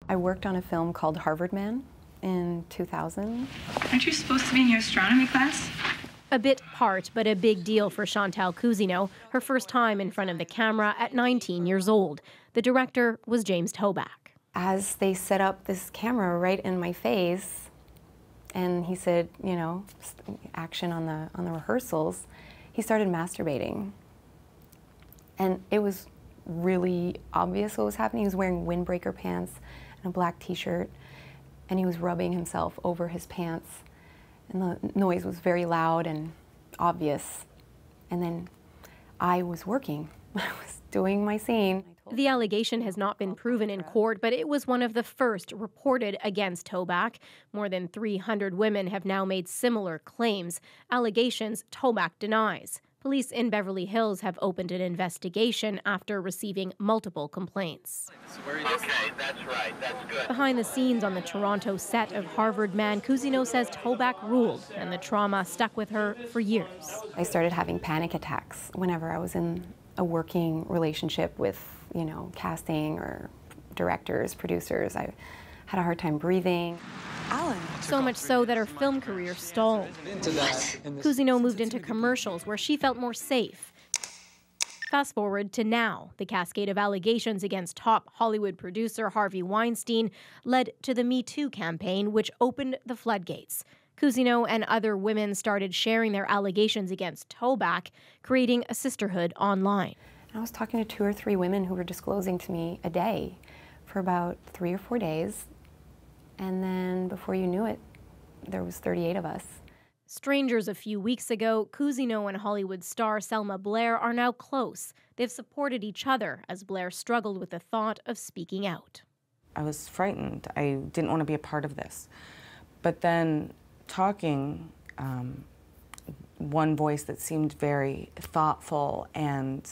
I worked on a film called Harvard Man in 2000. Aren't you supposed to be in your astronomy class? A bit part, but a big deal for Chantal Cousineau, her first time in front of the camera at 19 years old. The director was James Toback. As they set up this camera right in my face, and he said, you know, action on the rehearsals, he started masturbating. And it was really obvious what was happening. He was wearing windbreaker pants and a black t-shirt, and he was rubbing himself over his pants. And the noise was very loud and obvious. And then I was working. I was doing my scene. The allegation has not been proven in court, but it was one of the first reported against Toback. More than 300 women have now made similar claims, allegations Toback denies. Police in Beverly Hills have opened an investigation after receiving multiple complaints. Okay, that's right. That's good. Behind the scenes on the Toronto set of Harvard Man, Cousineau says Toback ruled, and the trauma stuck with her for years. I started having panic attacks whenever I was in a working relationship with, you know, casting or directors, producers. I had a hard time breathing. Alan. So much so that her film career stalled. Cousineau moved into commercials where she felt more safe. Fast forward to now, the cascade of allegations against top Hollywood producer Harvey Weinstein led to the MeToo campaign, which opened the floodgates. Cousineau and other women started sharing their allegations against Toback, creating a sisterhood online. I was talking to 2 or 3 women who were disclosing to me a day for about 3 or 4 days. And then before you knew it, there was 38 of us. Strangers a few weeks ago, Cousineau and Hollywood star Selma Blair are now close. They've supported each other as Blair struggled with the thought of speaking out. I was frightened. I didn't want to be a part of this. But then talking, one voice that seemed very thoughtful and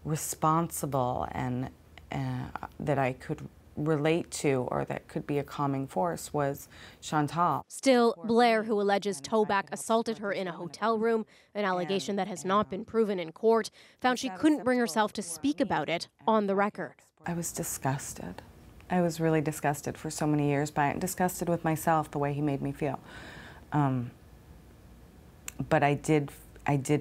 responsible and that I could relate to or that could be a calming force was Chantal. Still, Blair, who alleges Toback assaulted her in a hotel room, an allegation that has not been proven in court, found she couldn't bring herself to speak about it on the record. I was disgusted. I was really disgusted for so many years by it, disgusted with myself, the way he made me feel. But I did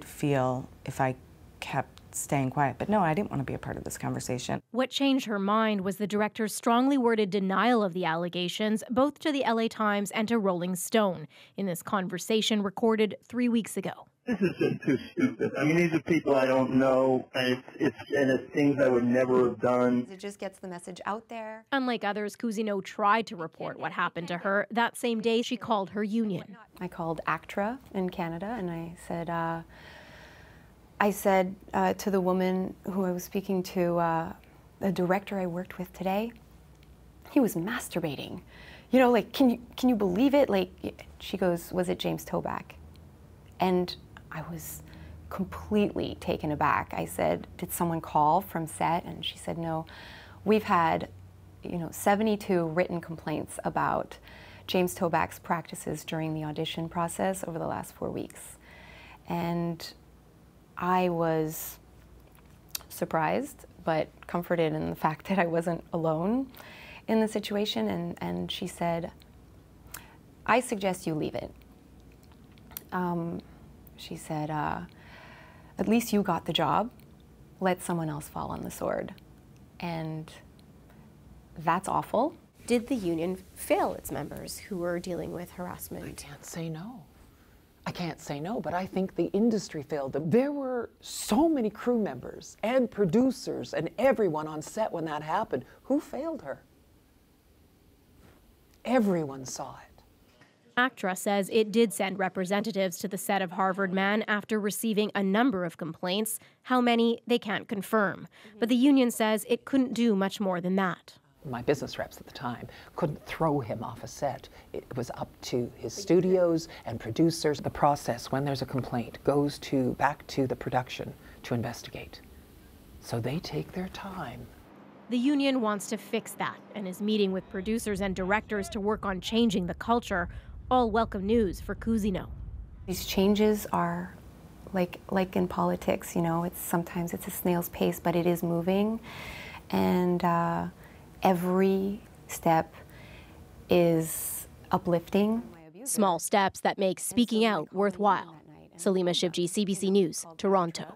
feel if I kept staying quiet. But no, I didn't want to be a part of this conversation. What changed her mind was the director's strongly worded denial of the allegations, both to the LA Times and to Rolling Stone, in this conversation recorded 3 weeks ago. This is just too stupid. I mean, these are people I don't know, and it's things I would never have done. It just gets the message out there. Unlike others, Cousineau tried to report what happened to her. That same day, she called her union. I called ACTRA in Canada, and I said to the woman who I was speaking to, the director I worked with today, he was masturbating. You know, like, can you believe it? Like, she goes, was it James Toback? And I was completely taken aback. I said, did someone call from set? And she said, no. We've had, 72 written complaints about James Toback's practices during the audition process over the last 4 weeks. And I was surprised, but comforted in the fact that I wasn't alone in the situation. And she said, I suggest you leave it. She said, at least you got the job. Let someone else fall on the sword. And that's awful. Did the union fail its members who were dealing with harassment? I can't say no. I can't say no, but I think the industry failed them. There were so many crew members and producers and everyone on set when that happened. Who failed her? Everyone saw it. ACTRA says it did send representatives to the set of Harvard Man after receiving a number of complaints. How many, they can't confirm. But the union says it couldn't do much more than that. My business reps at the time couldn't throw him off a set. It was up to his studios and producers. The process, when there's a complaint, goes back to the production to investigate. So they take their time. The union wants to fix that and is meeting with producers and directors to work on changing the culture. All welcome news for Cousineau. These changes are like in politics, sometimes it's a snail's pace, but it is moving. And every step is uplifting. Small steps that make speaking out worthwhile. Salima Shivji, CBC News, Toronto.